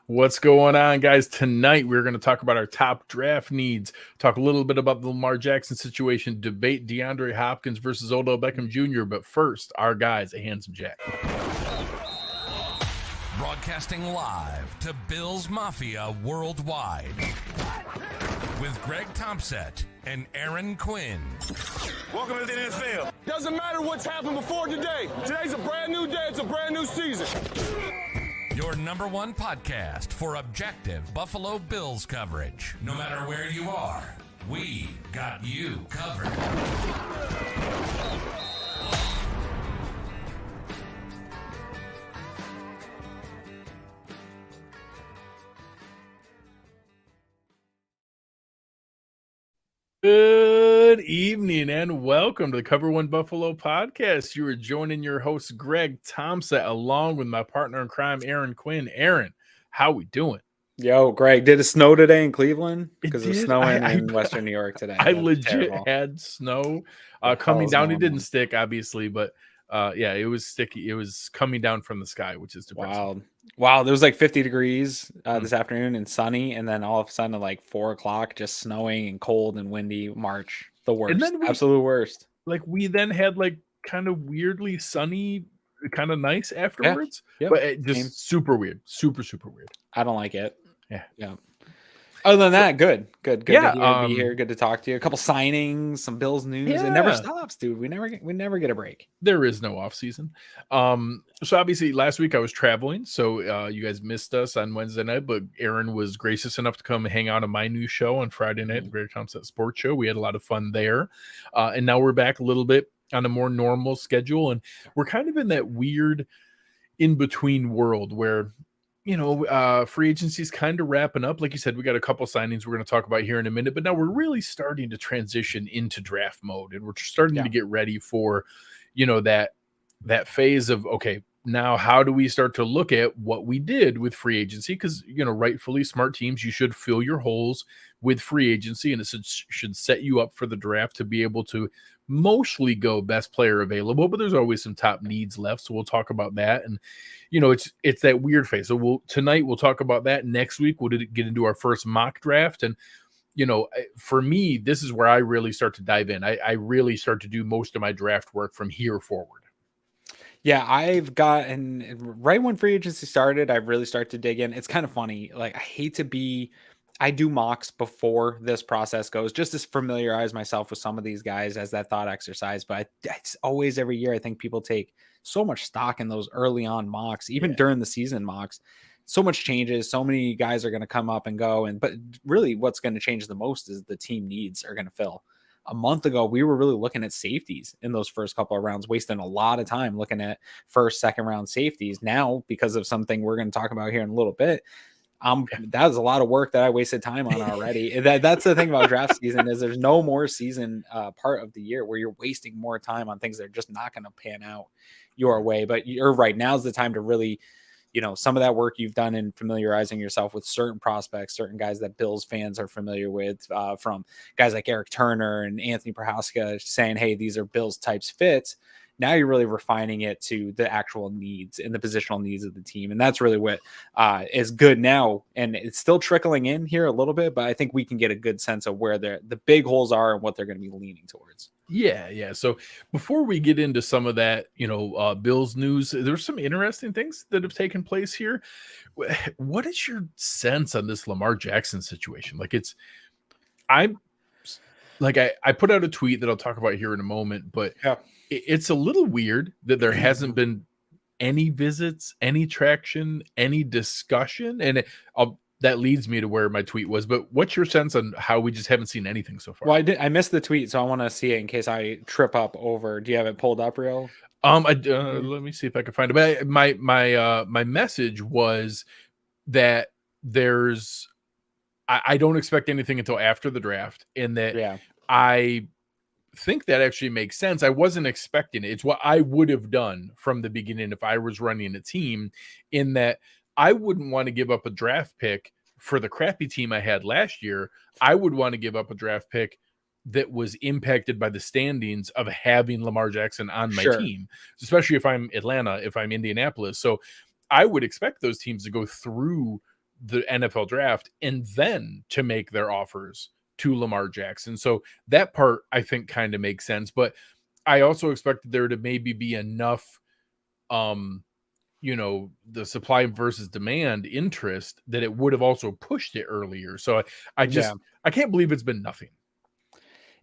What's going on, guys? Tonight, we're going to talk about our top draft needs, talk a little bit about the Lamar Jackson situation, debate DeAndre Hopkins versus Odell Beckham Jr. But first, our guys, a handsome Jack. Broadcasting live to Bills Mafia worldwide with Greg Tompsett and Aaron Quinn. Welcome to the NFL. Doesn't matter what's happened before today. Today's a brand new day. It's a brand new season. Your number one podcast for objective Buffalo Bills coverage. No matter where you are, we got you covered. Good evening and welcome to the Cover One Buffalo podcast. You are joining your host, Greg Tompsett, along with my partner in crime, Aaron Quinn. Aaron, how we doing? Yo, Greg, did it snow today in Cleveland? Because it's did. snowing in Western New York today. I legit had snow coming down. It didn't stick, obviously, but yeah, it was sticky. It was coming down from the sky, which is depressing. Wow, there was like 50 degrees this afternoon and sunny, and then all of a sudden at like 4 o'clock, just snowing and cold and windy. March, the worst, absolute worst. Like we then had like kind of weirdly sunny, kind of nice afterwards, yeah. But it just super weird, super weird. I don't like it. Yeah. Other than that, good Yeah, to be here. Good to talk to you. A couple signings, some Bills news. Yeah. It never stops, dude. We never get a break. There is no off season. So obviously last week I was traveling, so you guys missed us on Wednesday night, but Aaron was gracious enough to come hang out on my new show on Friday night, the Greg Tompsett Sports Show. We had a lot of fun there. And now we're back a little bit on a more normal schedule, and we're kind of in that weird in-between world where free agency is kind of wrapping up. Like you said, we got a couple signings we're going to talk about here in a minute, but now we're really starting to transition into draft mode, and we're starting to get ready for, that phase of, okay, now how do we start to look at what we did with free agency? Because, rightfully smart teams, you should fill your holes with free agency, and it should set you up for the draft to be able to mostly go best player available, but there's always some top needs left. So we'll talk about that. And, it's that weird phase. So tonight we'll talk about that. Next week, we'll get into our first mock draft. And, for me, this is where I really start to dive in. I really start to do most of my draft work from here forward. Yeah, I've gotten right when free agency started, I really start to dig in. It's kind of funny. Like, I do mocks before this process goes, just to familiarize myself with some of these guys as that thought exercise. But it's always every year, I think people take so much stock in those early on mocks, even during the season mocks. So much changes. So many guys are going to come up and go. But really what's going to change the most is the team needs are going to fill. A month ago, we were really looking at safeties in those first couple of rounds, wasting a lot of time looking at first, second round safeties. Now, because of something we're going to talk about here in a little bit, that was a lot of work that I wasted time on already. That's the thing about draft season is there's no more season part of the year where you're wasting more time on things that are just not going to pan out your way. But you're right. Now's the time to really, some of that work you've done in familiarizing yourself with certain prospects, certain guys that Bills fans are familiar with, from guys like Eric Turner and Anthony Prohaska saying, hey, these are Bills types fits. Now you're really refining it to the actual needs and the positional needs of the team. And that's really what is good now. And it's still trickling in here a little bit, but I think we can get a good sense of where the big holes are and what they're going to be leaning towards. Yeah. So before we get into some of that, Bills news, there's some interesting things that have taken place here. What is your sense on this Lamar Jackson situation? I put out a tweet that I'll talk about here in a moment, but it's a little weird that there hasn't been any visits, any traction, any discussion. And that leads me to where my tweet was. But what's your sense on how we just haven't seen anything so far? Well, I missed the tweet, so I want to see it in case I trip up over. Do you have it pulled up, real? Let me see if I can find it. But my message was that I don't expect anything until after the draft, and that I think that actually makes sense. I wasn't expecting it. It's what I would have done from the beginning if I was running a team, in that I wouldn't want to give up a draft pick for the crappy team I had last year. I would want to give up a draft pick that was impacted by the standings of having Lamar Jackson on my team, especially if I'm Atlanta, if I'm Indianapolis. So I would expect those teams to go through the NFL draft and then to make their offers to Lamar Jackson. So that part I think kind of makes sense, but I also expected there to maybe be enough the supply versus demand interest that it would have also pushed it earlier. So I can't believe it's been nothing.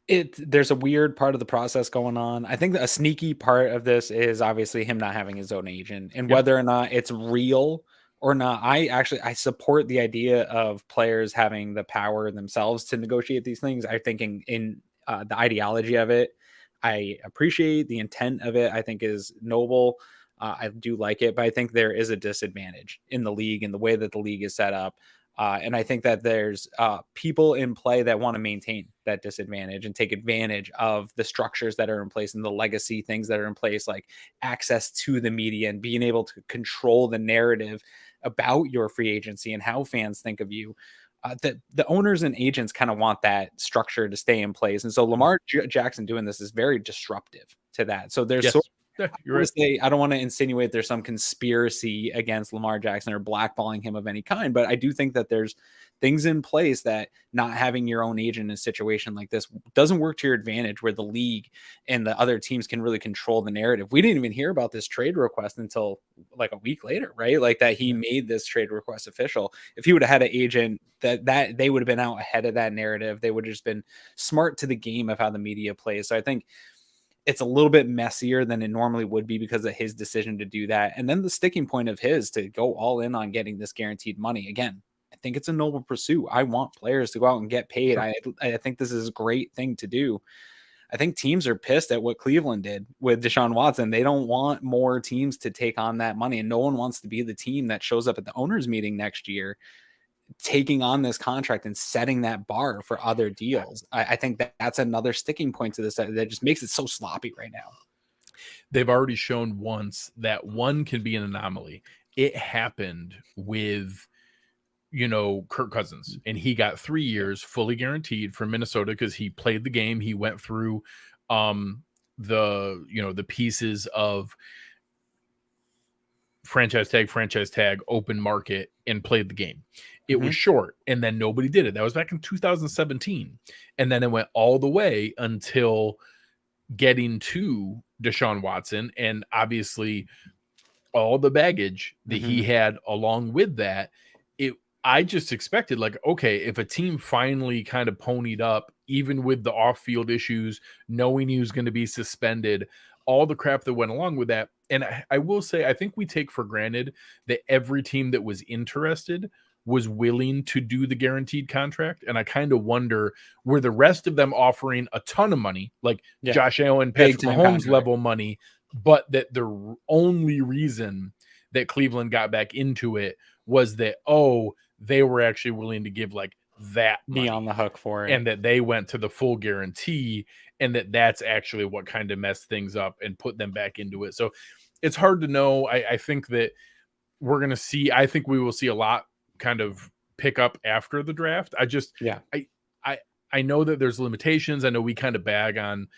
There's a weird part of the process going on. I think that a sneaky part of this is obviously him not having his own agent, and whether or not it's real or not. I support the idea of players having the power themselves to negotiate these things. I think in the ideology of it, I appreciate the intent of it. I think is noble. I do like it, but I think there is a disadvantage in the league and the way that the league is set up. And I think that there's people in play that want to maintain that disadvantage and take advantage of the structures that are in place and the legacy things that are in place, like access to the media and being able to control the narrative about your free agency and how fans think of you. The owners and agents kind of want that structure to stay in place. And so Lamar Jackson doing this is very disruptive to that. So there's you're right. I don't want to insinuate there's some conspiracy against Lamar Jackson or blackballing him of any kind, but I do think that there's things in place that not having your own agent in a situation like this doesn't work to your advantage, where the league and the other teams can really control the narrative. We didn't even hear about this trade request until like a week later, right? Like that he made this trade request official. If he would have had an agent, that they would have been out ahead of that narrative. They would have just been smart to the game of how the media plays. So I think it's a little bit messier than it normally would be because of his decision to do that. And then the sticking point of his to go all in on getting this guaranteed money. Again, I think it's a noble pursuit. I want players to go out and get paid. Sure. I think this is a great thing to do. I think teams are pissed at what Cleveland did with Deshaun Watson. They don't want more teams to take on that money. And no one wants to be the team that shows up at the owners meeting next year taking on this contract and setting that bar for other deals. I think that's another sticking point to this that just makes it so sloppy right now. They've already shown once that one can be an anomaly. It happened with, Kirk Cousins, and he got 3 years fully guaranteed from Minnesota because he played the game. He went through the pieces of franchise tag, open market, and played the game. It was short, and then nobody did it. That was back in 2017. And then it went all the way until getting to Deshaun Watson, and obviously all the baggage that he had along with that. I just expected, like, okay, if a team finally kind of ponied up, even with the off-field issues, knowing he was going to be suspended, all the crap that went along with that. And I will say, I think we take for granted that every team that was interested was willing to do the guaranteed contract. And I kind of wonder, were the rest of them offering a ton of money, like Josh Allen, Patrick Mahomes level money, but that the only reason that Cleveland got back into it was that, they were actually willing to give like that money, be on the hook for it, and that they went to the full guarantee, and that's actually what kind of messed things up and put them back into it. So it's hard to know. I think that we're going to see, I think we will see a lot kind of pick up after the draft. I know that there's limitations. I know we kind of bag on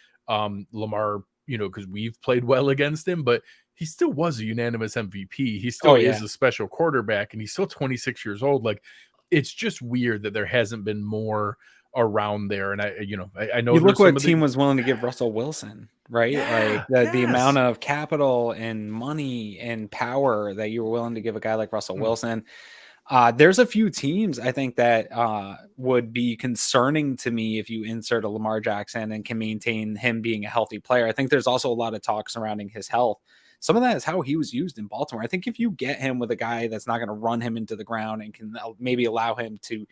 Lamar, because we've played well against him, but he still was a unanimous MVP. He still is a special quarterback, and he's still 26 years old. Like, it's just weird that there hasn't been more around there. And I know you look what team was willing to give Russell Wilson, right? Like the amount of capital and money and power that you were willing to give a guy like Russell Wilson. There's a few teams I think that would be concerning to me if you insert a Lamar Jackson and can maintain him being a healthy player. I think there's also a lot of talk surrounding his health. Some of that is how he was used in Baltimore. I think if you get him with a guy that's not going to run him into the ground and can maybe allow him to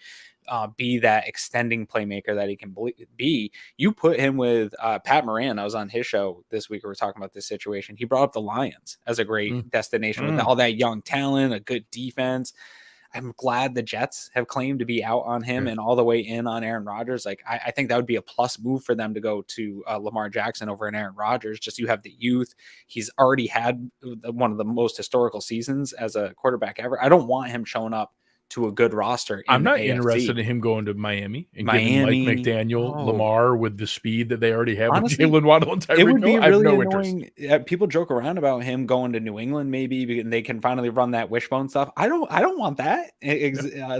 be that extending playmaker that he can be, you put him with Pat Moran. I was on his show this week. We were talking about this situation. He brought up the Lions as a great destination with all that young talent, a good defense. I'm glad the Jets have claimed to be out on him and all the way in on Aaron Rodgers. Like, I think that would be a plus move for them to go to Lamar Jackson over an Aaron Rodgers. Just, you have the youth. He's already had one of the most historical seasons as a quarterback ever. I don't want him showing up to a good roster. I'm not the interested AFC. in him going to Miami and Miami, giving Mike McDaniel, oh. Lamar with the speed that they already have Honestly, with Jalen Waddle and Tyreek it would be Hill. I have really no annoying. interest. People joke around about him going to New England, maybe, and they can finally run that wishbone stuff. I don't want that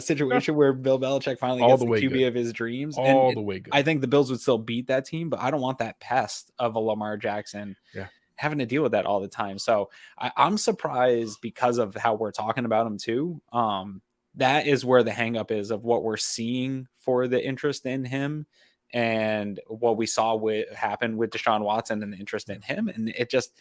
situation where Bill Belichick finally All gets the the way QB good. of his dreams. All the way good. I think the Bills would still beat that team, but I don't want that pest of a Lamar Jackson having to deal with that all the time. So I'm surprised because of how we're talking about him too. That is where the hang up is of what we're seeing for the interest in him and what we saw happen with Deshaun Watson and the interest in him. And it just,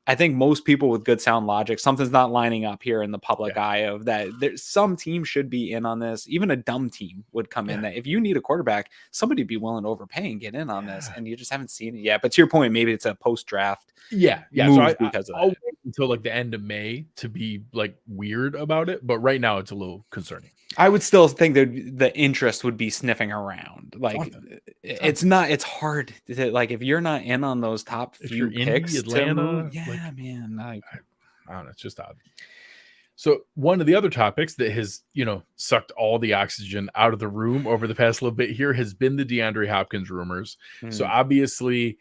I think most people with good sound logic, something's not lining up here in the public eye of that. There's some team should be in on this. Even a dumb team would come in that if you need a quarterback, somebody would be willing to overpay and get in on this. And you just haven't seen it yet. But to your point, maybe it's a post-draft. Yeah. So because of I'll that. wait until like the end of May to be like weird about it. But right now it's a little concerning. I would still think that the interest would be sniffing around. Like it's hard to, like, if you're not in on those top few picks, Atlanta, man. I don't know. It's just odd. So one of the other topics that has, sucked all the oxygen out of the room over the past little bit here has been the DeAndre Hopkins rumors. So obviously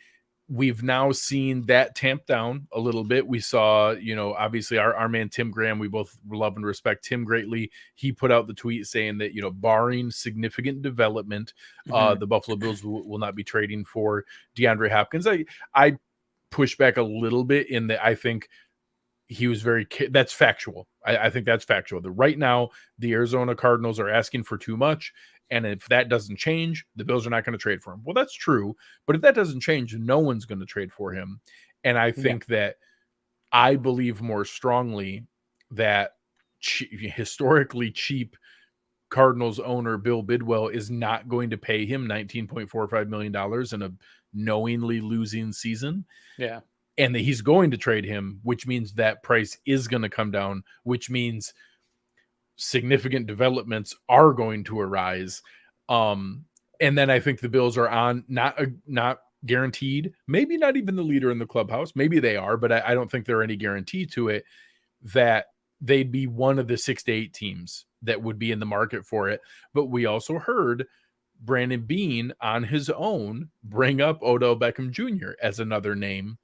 we've now seen that tamp down a little bit. We saw, obviously our man, Tim Graham, we both love and respect Tim greatly. He put out the tweet saying that, barring significant development, the Buffalo Bills will not be trading for DeAndre Hopkins. I push back a little bit in that I think he was that's factual. I think that's factual. That right now the Arizona Cardinals are asking for too much. And if that doesn't change, the Bills are not going to trade for him. Well, that's true. But if that doesn't change, no one's going to trade for him. And I think that I believe more strongly that historically cheap Cardinals owner Bill Bidwell is not going to pay him $19.45 million in a knowingly losing season. Yeah. And that he's going to trade him, which means that price is going to come down, which means significant developments are going to arise. And then I think the Bills are on not guaranteed, maybe not even the leader in the clubhouse. Maybe they are, but I don't think there are any guarantee to it that they'd be one of the 6 to 8 teams that would be in the market for it. But we also heard Brandon Beane on his own bring up Odell Beckham Jr. as another name.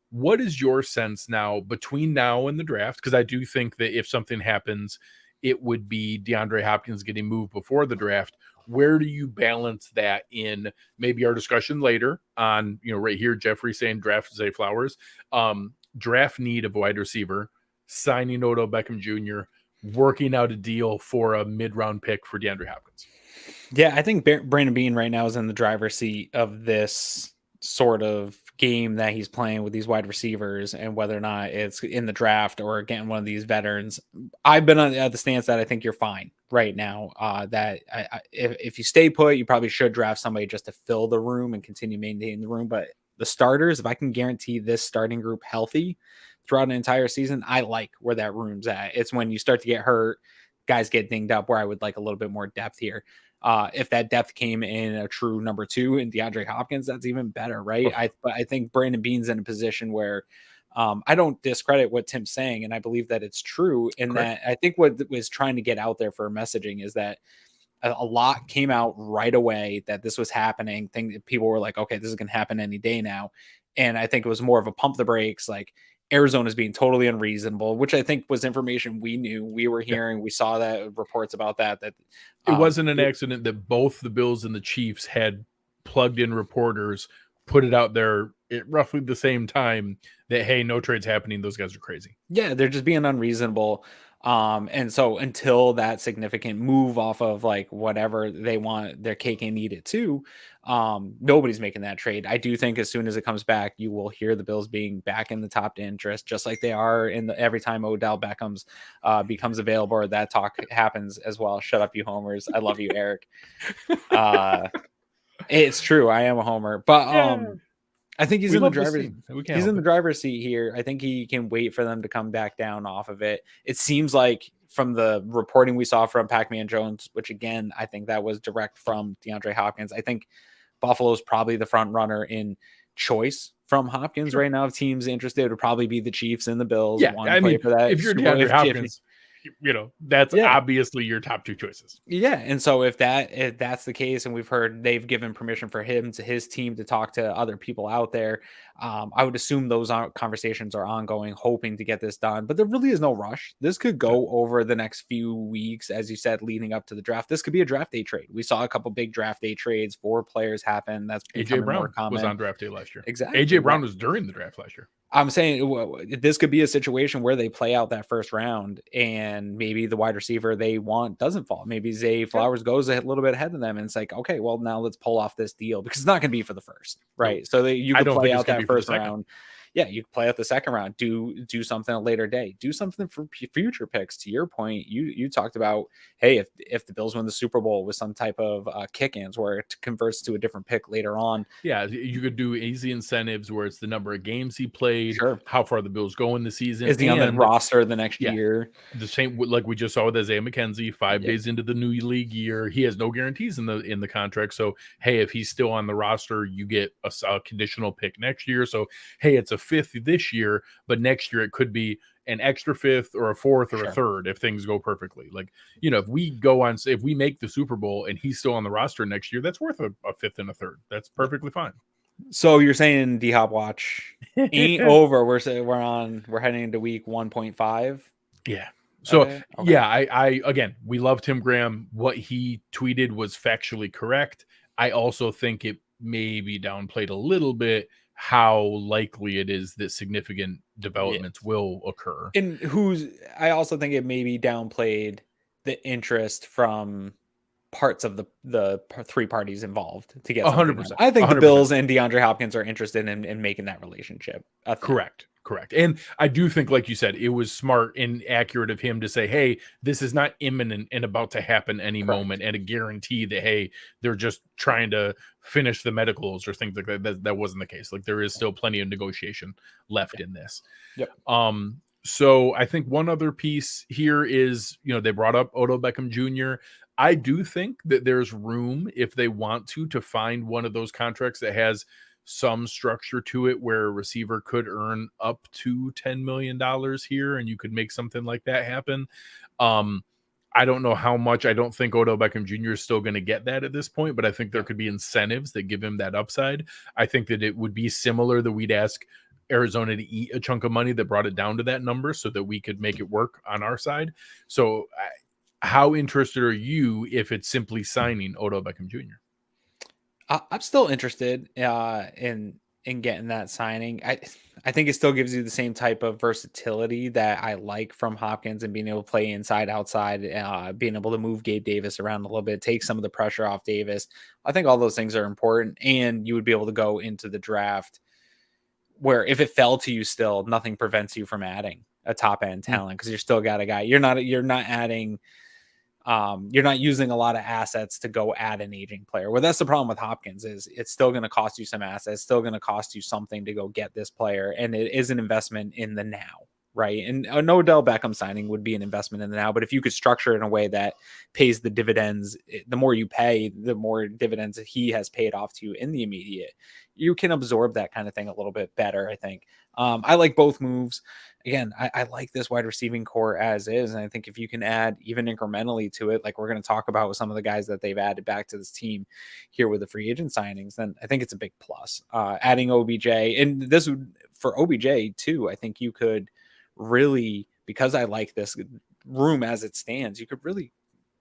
What is your sense now between now and the draft? Because I do think that if something happens, it would be DeAndre Hopkins getting moved before the draft. Where do you balance that in maybe our discussion later on, right here, Jeffrey saying draft Zay Flowers, draft need of wide receiver, signing Odell Beckham Jr., working out a deal for a mid-round pick for DeAndre Hopkins? Yeah, I think Brandon Beane right now is in the driver's seat of this sort of game that he's playing with these wide receivers and whether or not it's in the draft or getting one of these veterans. I've been on the stance that I think you're fine right now. That if you stay put, you probably should draft somebody just to fill the room and continue maintaining the room. But the starters, if I can guarantee this starting group healthy throughout an entire season, I like where that room's at. It's when you start to get hurt, guys get dinged up, where I would like a little bit more depth here. If that depth came in a true number 2 in DeAndre Hopkins, that's even better, right? I think Brandon Beane's in a position where I don't discredit what Tim's saying, and I believe that it's true. In that, I think what was trying to get out there for messaging is that a lot came out right away that this was happening. People were like, okay, this is going to happen any day now. And I think it was more of a pump the brakes, like Arizona's being totally unreasonable, which I think was information we knew, we were hearing. We saw that reports about that it wasn't an accident that both the Bills and the Chiefs had plugged in reporters, put it out there at roughly the same time that, hey, no trade's happening. Those guys are crazy. Yeah, they're just being unreasonable. And so until that significant move off of like whatever they want their cake and eat it too, nobody's making that trade. I do think as soon as it comes back, you will hear the Bills being back in the top interest, just like they are every time Odell Beckham's becomes available, or that talk happens as well. Shut up, you homers. I love you, Eric. It's true. I am a homer, but I think he's in the driver's seat here. I think he can wait for them to come back down off of it. It seems like from the reporting we saw from Pac-Man Jones, which again, I think that was direct from DeAndre Hopkins. I think Buffalo's probably the front runner in choice from Hopkins right now. If teams interested, it would probably be the Chiefs and the Bills. Yeah, I mean, for that. If you're DeAndre Hopkins, that's obviously your top two choices. Yeah, and so if that's the case, and we've heard they've given permission for his team to talk to other people out there, I would assume those conversations are ongoing, hoping to get this done. But there really is no rush. This could go over the next few weeks, as you said, leading up to the draft. This could be a draft day trade. We saw a couple big draft day trades. 4 players happen. That's AJ Brown more common. was on draft day last year. Exactly. AJ Brown was during the draft last year. I'm saying this could be a situation where they play out that first round and maybe the wide receiver they want doesn't fall. Maybe Zay Flowers goes a little bit ahead of them, and it's like, okay, well, now let's pull off this deal because it's not going to be for the first, right? So you could play out that first round. Yeah, you can play out the second round, do something a later day, do something for future picks. To your point, you talked about, hey, if the Bills win the Super Bowl with some type of kick-ins where it converts to a different pick later on. Yeah, you could do easy incentives where it's the number of games he played, how far the Bills go in the season. Is he on the roster the next year? The same, like we just saw with Isaiah McKenzie, 5 days into the new league year. He has no guarantees in the contract. So, hey, if he's still on the roster, you get a conditional pick next year. So, hey, it's a 5th this year, but next year it could be an extra 5th or a 4th or a 3rd if things go perfectly. Like, if we make the Super Bowl and he's still on the roster next year, that's worth a 5th and a 3rd. That's perfectly fine. So you're saying D-Hop watch ain't over. We're heading into week 1.5. Yeah. So I again, we love Tim Graham. What he tweeted was factually correct. I also think it maybe downplayed a little bit how likely it is that significant developments will occur. And I also think it maybe downplayed the interest from parts of the 3 parties involved to get 100%. I think 100%. the Bills and DeAndre Hopkins are interested in making that relationship. Correct. And I do think, like you said, it was smart and accurate of him to say, hey, this is not imminent and about to happen any moment, and a guarantee that, hey, they're just trying to finish the medicals or things like that. That wasn't the case. Like, there is still plenty of negotiation left in this. Yep. So I think one other piece here is, they brought up Odell Beckham Jr. I do think that there's room, if they want to find one of those contracts that has some structure to it where a receiver could earn up to $10 million here, and you could make something like that happen. I don't know how much. I don't think Odell Beckham Jr. is still going to get that at this point, but I think there could be incentives that give him that upside. I think that it would be similar that we'd ask Arizona to eat a chunk of money that brought it down to that number so that we could make it work on our side. So how interested are you if it's simply signing Odell Beckham Jr.? I'm still interested in getting that signing. I think it still gives you the same type of versatility that I like from Hopkins, and being able to play inside, outside, being able to move Gabe Davis around a little bit, take some of the pressure off Davis. I think all those things are important, and you would be able to go into the draft where if it fell to you still, nothing prevents you from adding a top end talent because you're still got a guy. You're not adding. You're not using a lot of assets to go add an aging player. Well, that's the problem with Hopkins is it's still going to cost you some assets. It's still going to cost you something to go get this player. And it is an investment in the now, right? And an Odell Beckham signing would be an investment in the now. But if you could structure it in a way that pays the dividends, the more you pay, the more dividends he has paid off to you in the immediate, you can absorb that kind of thing a little bit better, I think. I like both moves. Again, I like this wide receiving core as is. And I think if you can add even incrementally to it, like we're going to talk about with some of the guys that they've added back to this team here with the free agent signings, then I think it's a big plus. Adding OBJ, and this would, for OBJ too, I think you could really, because I like this room as it stands, you could really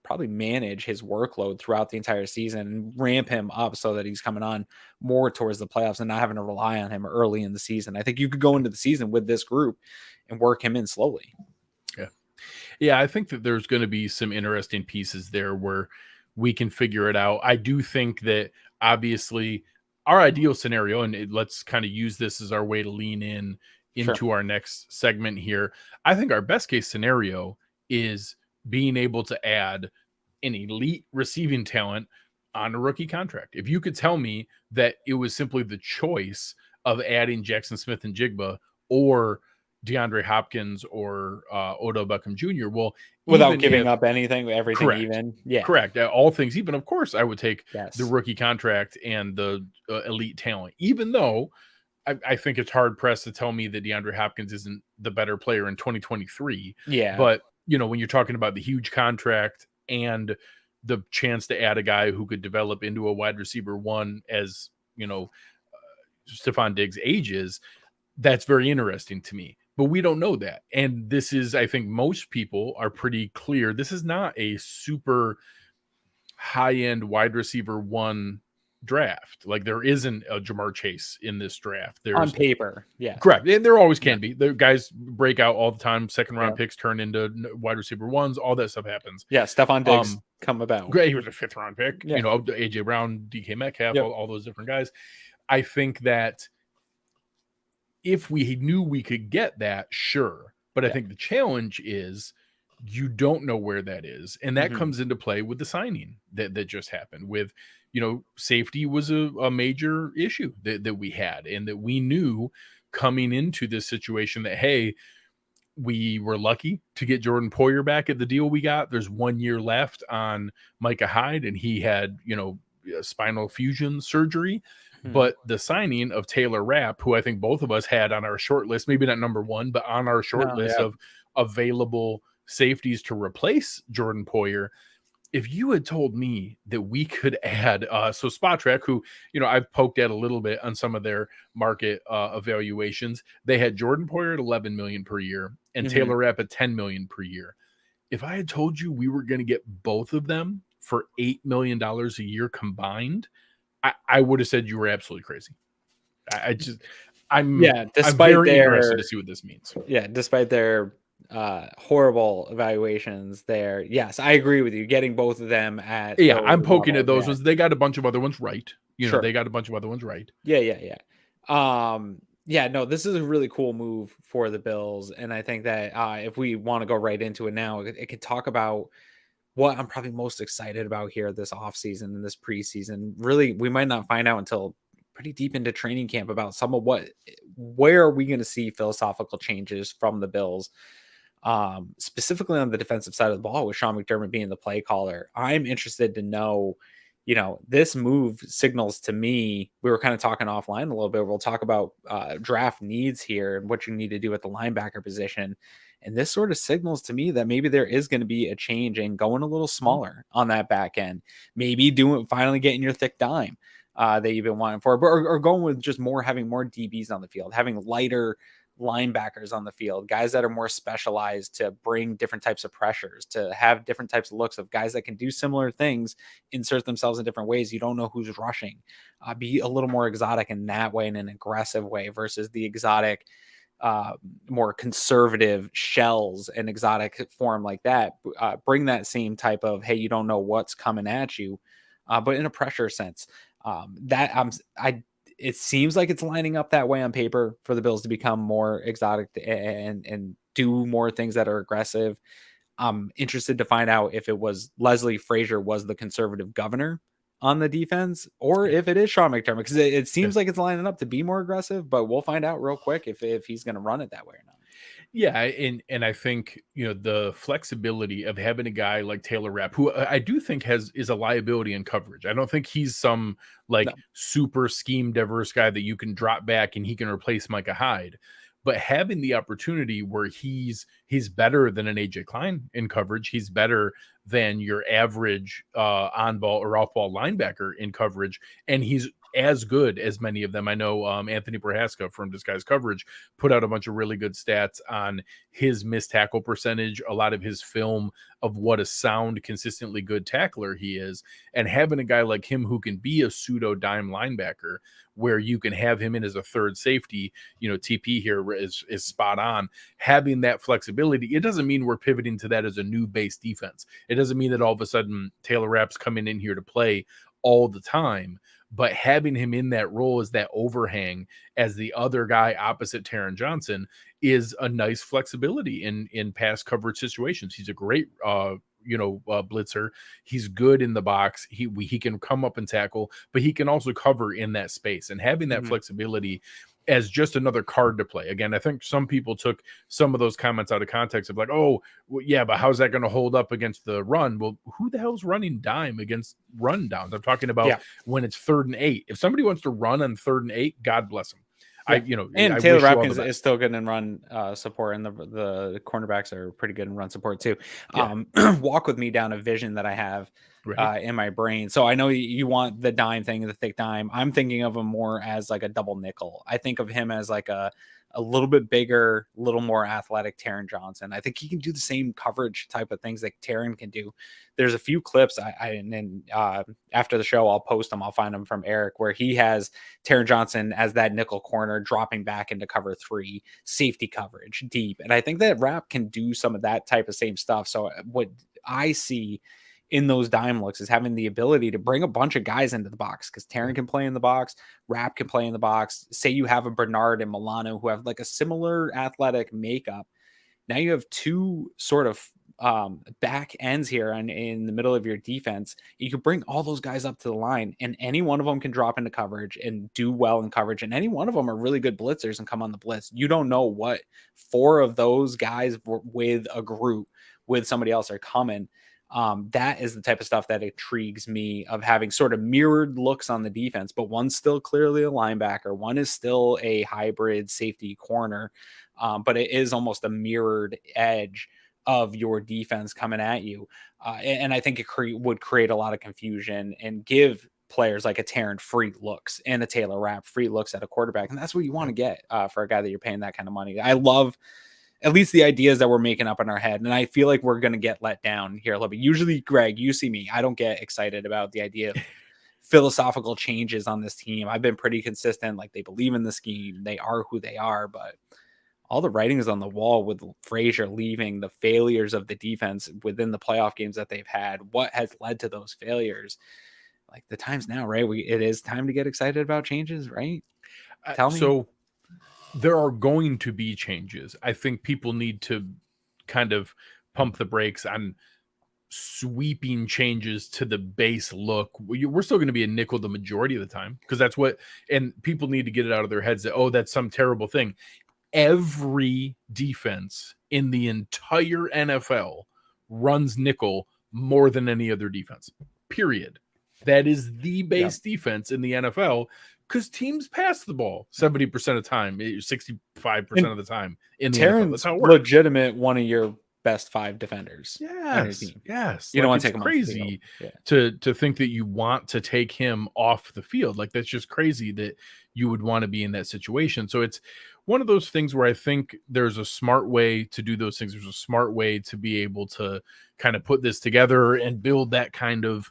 probably manage his workload throughout the entire season and ramp him up so that he's coming on more towards the playoffs and not having to rely on him early in the season. I think you could go into the season with this group and work him in slowly. Yeah. I think that there's going to be some interesting pieces there where we can figure it out. I do think that obviously our ideal scenario, and let's kind of use this as our way to lean into our next segment here. I think our best case scenario is being able to add an elite receiving talent on a rookie contract. If you could tell me that it was simply the choice of adding Jackson Smith and Jigba or DeAndre Hopkins or Odell Beckham Jr., well, without giving up everything, correct, even. Yeah, correct. All things even, of course, I would take the rookie contract and the elite talent, even though I think it's hard pressed to tell me that DeAndre Hopkins isn't the better player in 2023. Yeah. But when you're talking about the huge contract and the chance to add a guy who could develop into a wide receiver one as, Stephon Diggs ages, that's very interesting to me. But we don't know that. And this is, I think most people are pretty clear, this is not a super high-end wide receiver one draft. Like, there isn't a Jamar Chase in this draft. There's on paper. Yeah. Correct. And there always can be. The guys break out all the time. Second round picks turn into wide receiver ones. All that stuff happens. Yeah. Stephon Diggs come about. Great. He was a 5th round pick. Yeah. AJ Brown, DK Metcalf, all those different guys. I think that if we knew we could get that, sure. But I think the challenge is you don't know where that is. And that comes into play with the signing that just happened with, safety was a major issue that we had, and that we knew coming into this situation that, hey, we were lucky to get Jordan Poyer back at the deal we got. There's 1 year left on Micah Hyde, and he had, spinal fusion surgery. But the signing of Taylor Rapp, who I think both of us had on our short list, maybe not number one, but on our short list of available safeties to replace Jordan Poyer. If you had told me that we could add, so Spot Track, who, I've poked at a little bit on some of their market evaluations, they had Jordan Poyer at $11 million per year and Taylor Rapp at $10 million per year. If I had told you we were going to get both of them for $8 million a year combined, I would have said you were absolutely crazy. I'm very interested to see what this means. Yeah, despite their horrible evaluations there. Yes, I agree with you. Getting both of them at I'm poking at those ones. They got a bunch of other ones right. They got a bunch of other ones right. Yeah. No, this is a really cool move for the Bills, and I think that if we want to go right into it now, it can talk about what I'm probably most excited about here this offseason and this preseason. Really, we might not find out until pretty deep into training camp about some of where are we going to see philosophical changes from the Bills, specifically on the defensive side of the ball with Sean McDermott being the play caller. I'm interested to know, this move signals to me, we were kind of talking offline a little bit. We'll talk about draft needs here and what you need to do at the linebacker position. And this sort of signals to me that maybe there is going to be a change in going a little smaller on that back end, maybe finally getting your thick dime that you've been wanting for, or going with just having more DBs on the field, having lighter linebackers on the field, guys that are more specialized to bring different types of pressures, to have different types of looks of guys that can do similar things, insert themselves in different ways. You don't know who's rushing, be a little more exotic in that way, in an aggressive way versus the exotic, more conservative shells and exotic form like that. Bring that same type of, hey, you don't know what's coming at you, but in a pressure sense. It seems like it's lining up that way on paper for the Bills to become more exotic and do more things that are aggressive. I'm interested to find out if it was Leslie Frazier was the conservative governor on the defense, or if it is Sean McDermott, because it seems like it's lining up to be more aggressive, but we'll find out real quick if he's going to run it that way or not. Yeah, and I think the flexibility of having a guy like Taylor Rapp, who I do think is a liability in coverage. I don't think he's some super scheme diverse guy that you can drop back and he can replace Micah Hyde. But having the opportunity where he's better than an AJ Klein in coverage, he's better than your average on-ball or off-ball linebacker in coverage, and he's as good as many of them. I know Anthony Prohaska from Disguised Coverage put out a bunch of really good stats on his missed tackle percentage, a lot of his film of what a sound, consistently good tackler he is, and having a guy like him who can be a pseudo dime linebacker where you can have him in as a third safety, TP here is spot on. Having that flexibility, it doesn't mean we're pivoting to that as a new base defense. It doesn't mean that all of a sudden Taylor Rapp's coming in here to play all the time, but having him in that role as that overhang as the other guy opposite Taron Johnson is a nice flexibility in pass coverage situations. He's a great blitzer. He's good in the box. He can come up and tackle, but he can also cover in that space, and having that flexibility as just another card to play. Again, I think some people took some of those comments out of context of like, oh, well, yeah, but how's that going to hold up against the run? Well, who the hell's running dime against run downs? I'm talking about when it's 3rd and 8. If somebody wants to run on 3rd and 8, God bless them. And Taylor Rapp is still good in run support, and the cornerbacks are pretty good in run support too. Walk with me down a vision that I have in my brain. So I know you want the dime thing, the thick dime. I'm thinking of him more as like a double nickel. I think of him as like a little bit bigger, a little more athletic Taron Johnson. I think he can do the same coverage type of things that Taron can do. There's a few clips after the show, I'll post them. I'll find them from Eric, where he has Taron Johnson as that nickel corner dropping back into cover 3, safety coverage deep. And I think that Rapp can do some of that type of same stuff. So what I see in those dime looks is having the ability to bring a bunch of guys into the box, because Taron can play in the box, Rapp can play in the box. Say you have a Bernard and Milano who have like a similar athletic makeup. Now you have two sort of back ends here in the middle of your defense. You could bring all those guys up to the line, and any one of them can drop into coverage and do well in coverage. And any one of them are really good blitzers and come on the blitz. You don't know what 4 of those guys with a group with somebody else are coming. That is the type of stuff that intrigues me, of having sort of mirrored looks on the defense, but one's still clearly a linebacker, one is still a hybrid safety corner, but it is almost a mirrored edge of your defense coming at you. And I think it would create a lot of confusion and give players like a Taron free looks and a Taylor Rapp free looks at a quarterback. And that's what you want to get for a guy that you're paying that kind of money. I love at least the ideas that we're making up in our head. And I feel like we're going to get let down here a little bit. Usually, Greg, you see me, I don't get excited about the idea of philosophical changes on this team. I've been pretty consistent. Like, they believe in the scheme. They are who they are, but all the writing is on the wall with Frazier leaving, the failures of the defense within the playoff games that they've had. What has led to those failures? Like, the time's now, right? It is time to get excited about changes, right? Tell me. So there are going to be changes. I think people need to kind of pump the brakes on sweeping changes to the base look. We're still going to be a nickel the majority of the time, because that's what, and people need to get it out of their heads that, oh, that's some terrible thing. Every defense in the entire NFL runs nickel more than any other defense, period. That is the base defense in the NFL, because teams pass the ball 70% of the time, 65% of the time in the NFL. That's how it works. Legitimate one of your best 5 defenders. Yes. You don't want to take him crazy off the field. to think that you want to take him off the field. Like, that's just crazy that you would want to be in that situation. So it's one of those things where I think there's a smart way to do those things. There's a smart way to be able to kind of put this together and build that kind of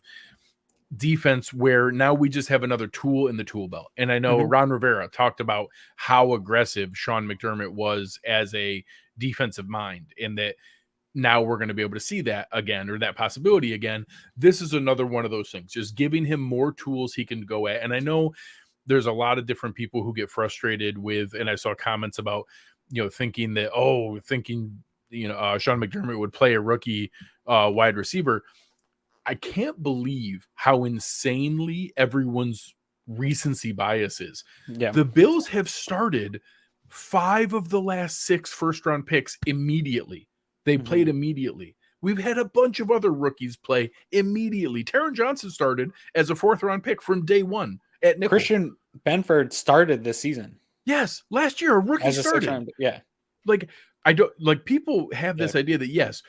defense where now we just have another tool in the tool belt. And I know Ron Rivera talked about how aggressive Sean McDermott was as a defensive mind, and that now we're going to be able to see that again, or that possibility again. This is another one of those things, just giving him more tools he can go at. And I know there's a lot of different people who get frustrated with, and I saw comments about, thinking that, Sean McDermott would play a rookie wide receiver. I can't believe how insanely everyone's recency bias is. Yeah. The Bills have started 5 of the last 6 first-round picks immediately. They played immediately. We've had a bunch of other rookies play immediately. Taron Johnson started as a 4th-round pick from day 1 at nickel. Christian Benford started this season. Yes, last year a rookie started. Like, I don't like, people have this idea that yes,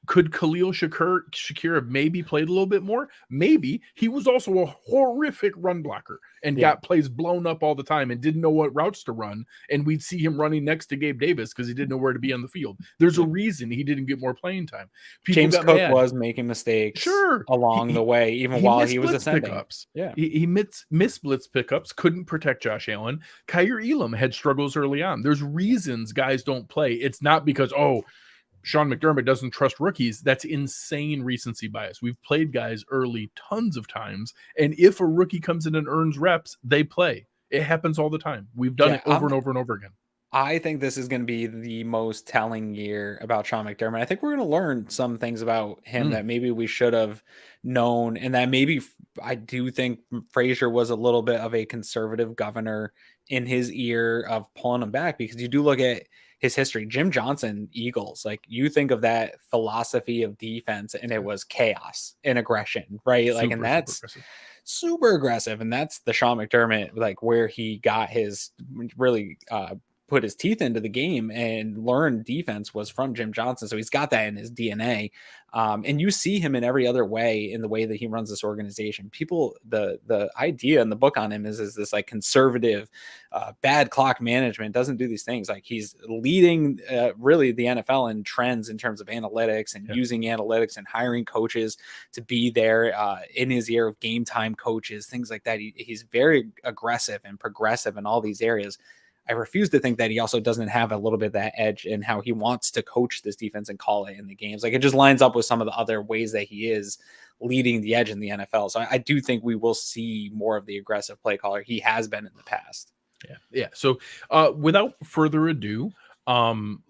could Khalil Shakir have maybe played a little bit more? Maybe. He was also a horrific run blocker and got plays blown up all the time and didn't know what routes to run. And we'd see him running next to Gabe Davis because he didn't know where to be on the field. There's a reason he didn't get more playing time. James Cook was making mistakes along the way, even while he was ascending. Pickups. Yeah. He missed blitz pickups, couldn't protect Josh Allen. Kyer Elam had struggles early on. There's reasons guys don't play. It's not because, Sean McDermott doesn't trust rookies. That's insane recency bias. We've played guys early tons of times, and if a rookie comes in and earns reps, they play. It happens all the time. We've done it over and over and over again. I think this is going to be the most telling year about Sean McDermott. I think we're going to learn some things about him that maybe we should have known, and that maybe I do think Frazier was a little bit of a conservative governor in his ear of pulling him back, because you do look at his history. Jim Johnson, Eagles, like you think of that philosophy of defense and it was chaos and aggression, right? Like, and that's super aggressive. And that's the Sean McDermott, like where he got his really put his teeth into the game and learned defense was from Jim Johnson. So he's got that in his DNA. And you see him in every other way in the way that he runs this organization. People, the idea in the book on him is this like conservative, bad clock management, doesn't do these things. Like he's leading really the NFL in trends in terms of analytics and using analytics and hiring coaches to be there in his ear of game time coaches, things like that. He's very aggressive and progressive in all these areas. I refuse to think that he also doesn't have a little bit of that edge in how he wants to coach this defense and call it in the games. Like it just lines up with some of the other ways that he is leading the edge in the NFL. So I do think we will see more of the aggressive play caller he has been in the past. Yeah. So without further ado,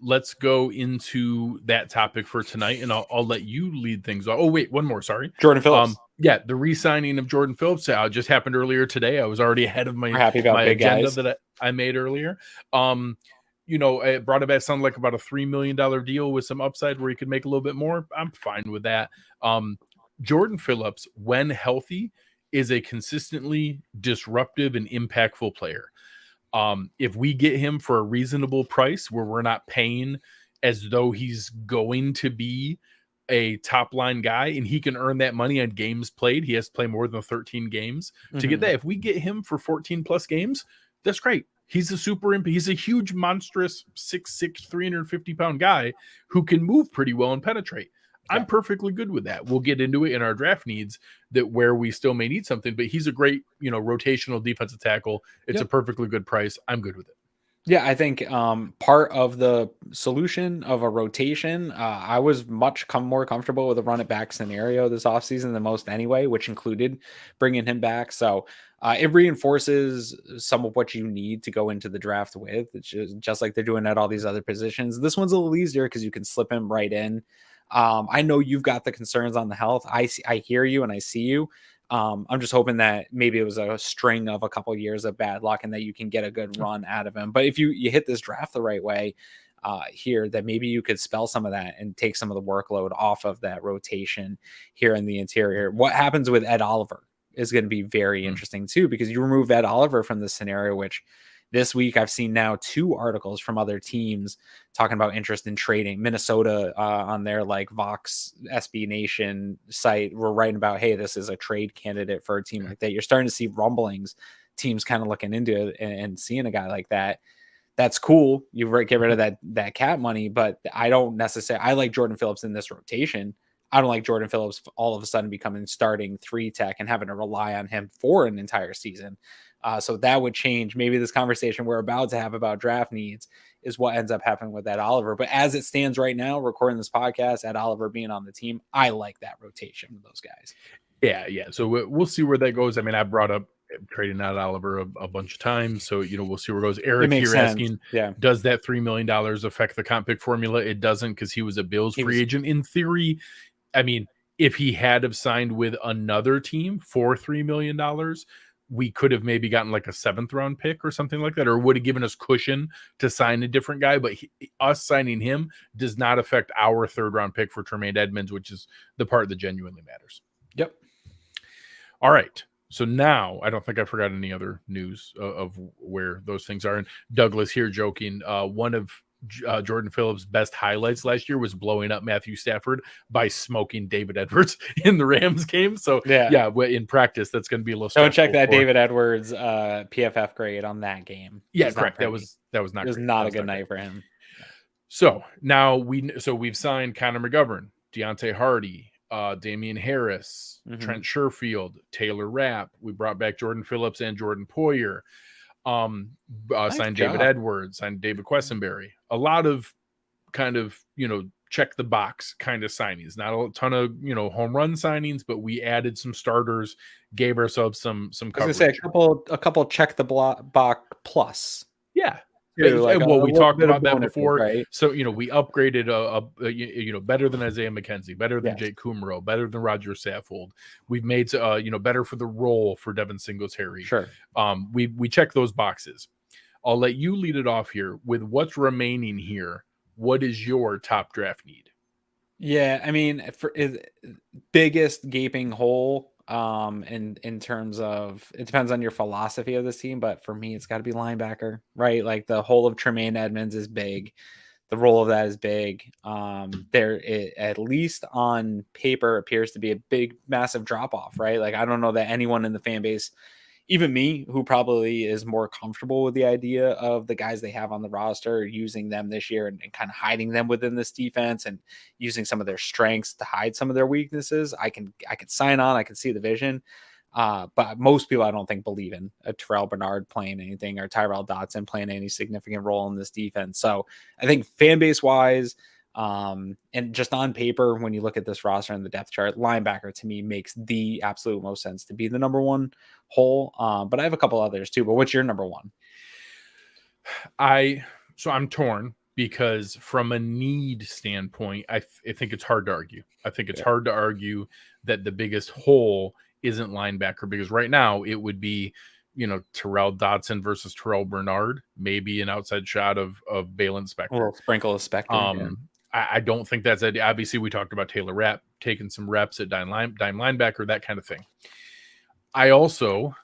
let's go into that topic for tonight, and I'll let you lead things off. Oh, wait, one more. Sorry. Jordan Phillips. Yeah, the re-signing of Jordan Phillips just happened earlier today. I was already ahead of my agenda guys that I made earlier. It brought it back, sounded like about a $3 million deal with some upside where he could make a little bit more. I'm fine with that. Jordan Phillips, when healthy, is a consistently disruptive and impactful player. If we get him for a reasonable price where we're not paying as though he's going to be a top line guy and he can earn that money on games played, he has to play more than 13 games to get that. If we get him for 14 plus games, that's great. He's a huge, monstrous 6'6", 350-pound guy who can move pretty well and penetrate. I'm perfectly good with that. We'll get into it in our draft needs that where we still may need something, but he's a great, rotational defensive tackle. It's a perfectly good price. I'm good with it. Yeah, I think part of the solution of a rotation, I was much more comfortable with a run it back scenario this offseason than most anyway, which included bringing him back. So it reinforces some of what you need to go into the draft with. It's just like they're doing at all these other positions. This one's a little easier because you can slip him right in. I know you've got the concerns on the health. I hear you and I see you. I'm just hoping that maybe it was a string of a couple of years of bad luck and that you can get a good run out of him. But if you hit this draft the right way here, that maybe you could spell some of that and take some of the workload off of that rotation here in the interior. What happens with Ed Oliver is going to be very interesting too, because you remove Ed Oliver from this scenario, which this week I've seen now 2 articles from other teams talking about interest in trading. Minnesota on their like Vox SB Nation site were writing about, hey, this is a trade candidate for a team like that. You're starting to see rumblings, teams kind of looking into it and seeing a guy like that. That's cool. You get rid of that cap money, but I don't necessarily. I like Jordan Phillips in this rotation. I don't like Jordan Phillips all of a sudden becoming starting 3 tech and having to rely on him for an entire season. So that would change. Maybe this conversation we're about to have about draft needs is what ends up happening with Ed Oliver. But as it stands right now, recording this podcast, Ed Oliver being on the team, I like that rotation with those guys. Yeah. So we'll see where that goes. I mean, I brought up trading Ed Oliver a bunch of times. So, we'll see where it goes. Eric here asking, does that $3 million affect the comp pick formula? It doesn't, because he was a Bills free agent. In theory, I mean, if he had have signed with another team for $3 million, we could have maybe gotten like a 7th round pick or something like that, or would have given us cushion to sign a different guy. But us signing him does not affect our 3rd round pick for Tremaine Edmonds, which is the part that genuinely matters. Yep. All right. So now I don't think I forgot any other news of where those things are. And Douglas here joking, one of Jordan Phillips' best highlights last year was blowing up Matthew Stafford by smoking David Edwards in the Rams game. So in practice, that's going to be a little. Don't check that David Edwards PFF grade on that game. Yeah, correct. That was not. It was not a good night for him. So now we've signed Connor McGovern, Deonte Harty, Damien Harris, Trent Sherfield, Taylor Rapp. We brought back Jordan Phillips and Jordan Poyer. Signed David Edwards, signed David Quessenberry. A lot of kind of, check the box kind of signings. Not a ton of, home run signings, but we added some starters, gave ourselves some coverage. I was going to say a couple check the box plus. Yeah. We talked about that before. Right? So, we upgraded better than Isaiah McKenzie, better than Jake Kumro, better than Roger Saffold. We've made, better for the role for Devin Singletary. Sure. We check those boxes. I'll let you lead it off here with what's remaining here. What is your top draft need? Yeah, I mean, biggest gaping hole in terms of, it depends on your philosophy of this team, but for me it's got to be linebacker, right? Like the hole of Tremaine Edmonds is big. The role of that is big. At least on paper appears to be a big, massive drop off, right? Like I don't know that anyone in the fan base, even me, who probably is more comfortable with the idea of the guys they have on the roster, using them this year and kind of hiding them within this defense and using some of their strengths to hide some of their weaknesses. I can sign on. I can see the vision. But most people, I don't think, believe in a Terrell Bernard playing anything or Tyrell Dotson playing any significant role in this defense. So I think fan base wise, and just on paper, when you look at this roster and the depth chart, linebacker to me makes the absolute most sense to be the number one hole. But I have a couple others too. But what's your number one? So I'm torn because from a need standpoint, I think it's hard to argue. I think it's hard to argue that the biggest hole isn't linebacker, because right now it would be, Terrell Dotson versus Terrell Bernard, maybe an outside shot of Balin Spector. A little sprinkle of Spector. I don't think that's it. Obviously, we talked about Taylor Rapp taking some reps at dime linebacker, that kind of thing. I also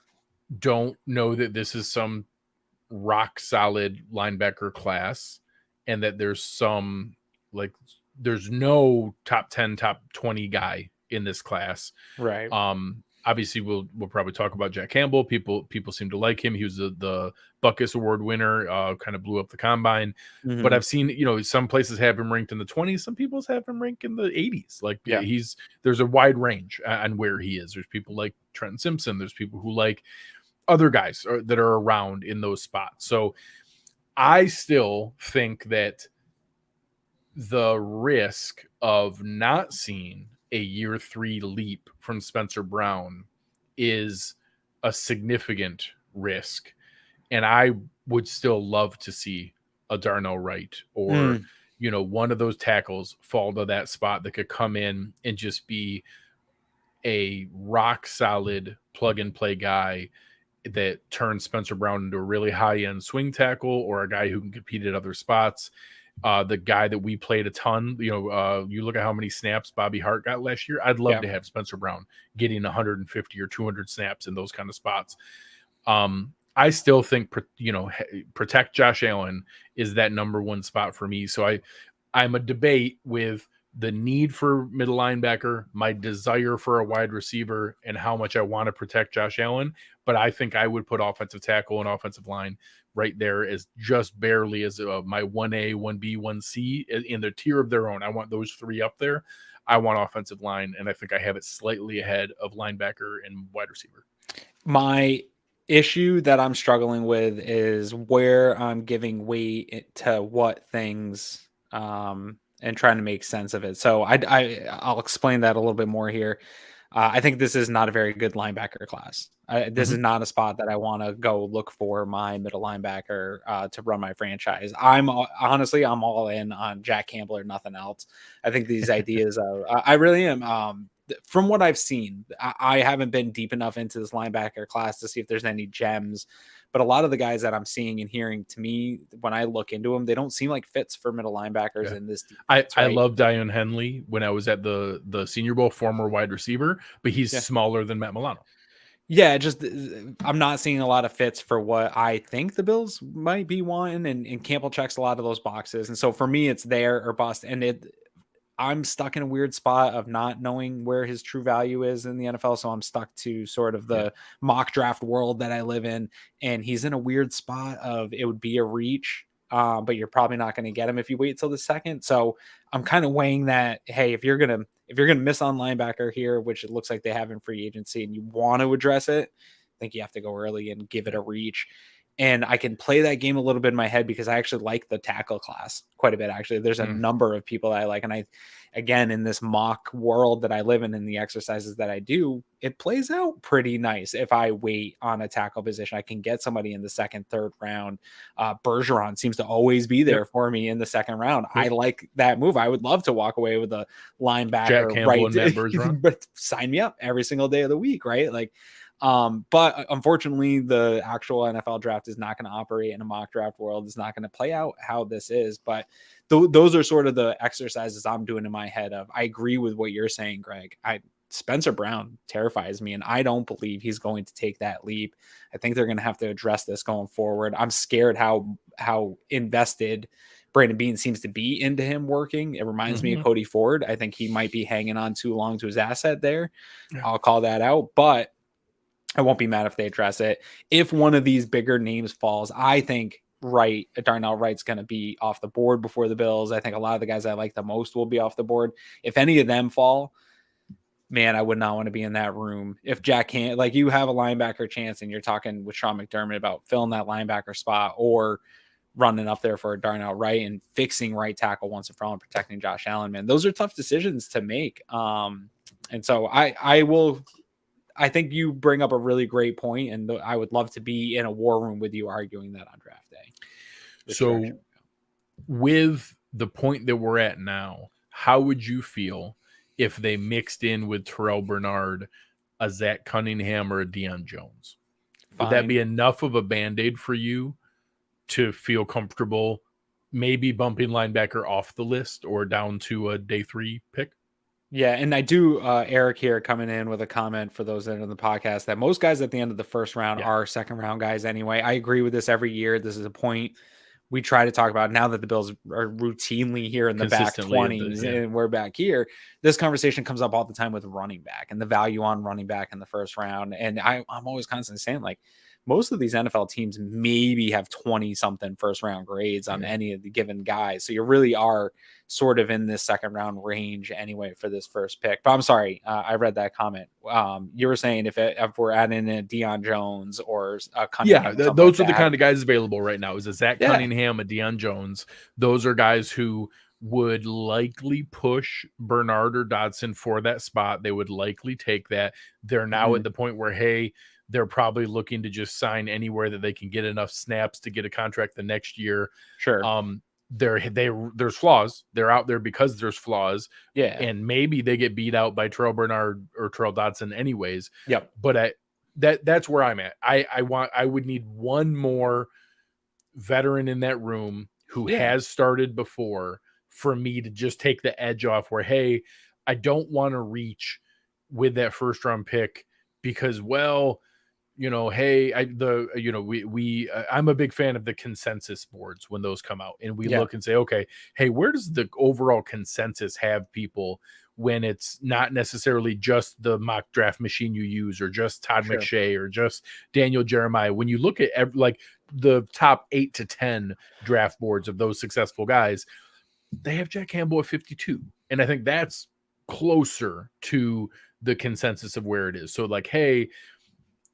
don't know that this is some rock solid linebacker class, and that there's no top 10, top 20 guy in this class. Right. Obviously we'll probably talk about Jack Campbell. People seem to like him. He was the Buckus Award winner, kind of blew up the combine. Mm-hmm. But I've seen, some places have him ranked in the 20s. Some people have him ranked in the 80s. Like there's a wide range on where he is. There's people like Trent Simpson. There's people who like other guys that are around in those spots. So I still think that the risk of not seeing a year 3 leap from Spencer Brown is a significant risk. And I would still love to see a Darnell Wright or, one of those tackles fall to that spot that could come in and just be a rock solid plug and play guy that turns Spencer Brown into a really high end swing tackle, or a guy who can compete at other spots. The guy that we played a ton, you look at how many snaps Bobby Hart got last year. I'd love to have Spencer Brown getting 150 or 200 snaps in those kind of spots. I still think, protect Josh Allen is that number one spot for me. So I'm a debate with the need for middle linebacker, my desire for a wide receiver, and how much I want to protect Josh Allen. But I think I would put offensive tackle and offensive line right there as just barely as my 1A, 1B, 1C in their tier of their own. I want those 3 up there. I want offensive line, and I think I have it slightly ahead of linebacker and wide receiver. My issue that I'm struggling with is where I'm giving weight to what things and trying to make sense of it. So I'll explain that a little bit more here. I think this is not a very good linebacker class. This is not a spot that I want to go look for my middle linebacker to run my franchise. I'm all in on Jack Campbell or nothing else. I think these ideas I really am. From what I've seen, I haven't been deep enough into this linebacker class to see if there's any gems. But a lot of the guys that I'm seeing and hearing, to me, when I look into them, they don't seem like fits for middle linebackers in this defense, I love Dion Henley when I was at the Senior Bowl, former wide receiver, but he's smaller than Matt Milano. Yeah, just I'm not seeing a lot of fits for what I think the Bills might be wanting, and Campbell checks a lot of those boxes. And so for me, it's there or bust. And I'm stuck in a weird spot of not knowing where his true value is in the NFL. So I'm stuck to sort of the mock draft world that I live in. And he's in a weird spot of it would be a reach, but you're probably not going to get him if you wait till the second. So I'm kind of weighing that, hey, if you're going to miss on linebacker here, which it looks like they have in free agency, and you want to address it, I think you have to go early and give it a reach. And I can play that game a little bit in my head because I actually like the tackle class quite a bit. Actually, there's a number of people that I like. And again, in this mock world that I live in the exercises that I do, it plays out pretty nice. If I wait on a tackle position, I can get somebody in the second, third round. Bergeron seems to always be there for me in the second round. I like that move. I would love to walk away with a linebacker, Jack Campbell and Matt Bergeron. But sign me up every single day of the week, right? Like, But unfortunately, the actual NFL draft is not going to operate in a mock draft world. It's not going to play out how this is. But those are sort of the exercises I'm doing in my head of, I agree with what you're saying, Greg. Spencer Brown terrifies me, and I don't believe he's going to take that leap. I think they're going to have to address this going forward. I'm scared how invested Brandon Beane seems to be into him working. It reminds me of Cody Ford. I think he might be hanging on too long to his asset there. Yeah. I'll call that out, but I won't be mad if they address it. If one of these bigger names falls, I think Darnell Wright's going to be off the board before the Bills. I think a lot of the guys I like the most will be off the board. If any of them fall, man, I would not want to be in that room. If Jack can't, like, you have a linebacker chance and you're talking with Sean McDermott about filling that linebacker spot or running up there for Darnell Wright and fixing right tackle once and for all and protecting Josh Allen, man, those are tough decisions to make. And so I think you bring up a really great point, and I would love to be in a war room with you arguing that on draft day. So with the point that we're at now, how would you feel if they mixed in with Terrell Bernard, a Zach Cunningham, or a Deion Jones? Would that be enough of a Band-Aid for you to feel comfortable maybe bumping linebacker off the list or down to a day 3 pick? Yeah, and I do, Eric here coming in with a comment for those that are in the podcast, that most guys at the end of the first round are second round guys anyway. I agree with this every year. This is a point we try to talk about now that the Bills are routinely here in the back 20s and we're back here. This conversation comes up all the time with running back and the value on running back in the first round. And I'm always constantly saying, like, most of these NFL teams maybe have 20 something first round grades on any of the given guys. So you really are sort of in this second round range anyway for this first pick. But I'm sorry, I read that comment. You were saying if we're adding in a Deion Jones or a Cunningham, those are the kind of guys available right now. Is a Zach Cunningham, a Deion Jones. Those are guys who would likely push Bernard or Dodson for that spot. They would likely take that. They're now at the point where, hey, they're probably looking to just sign anywhere that they can get enough snaps to get a contract the next year. Sure. There's flaws. They're out there because there's flaws. Yeah. And maybe they get beat out by Terrell Bernard or Terrell Dodson anyways. Yep. But that's where I'm at. I would need one more veteran in that room who has started before for me to just take the edge off where, hey, I don't want to reach with that first round pick because, well, hey, I'm a big fan of the consensus boards when those come out, and we look and say, okay, hey, where does the overall consensus have people when it's not necessarily just the mock draft machine you use or just Todd McShay or just Daniel Jeremiah? When you look at like the top 8 to 10 draft boards of those successful guys, they have Jack Campbell at 52. And I think that's closer to the consensus of where it is. So like, hey,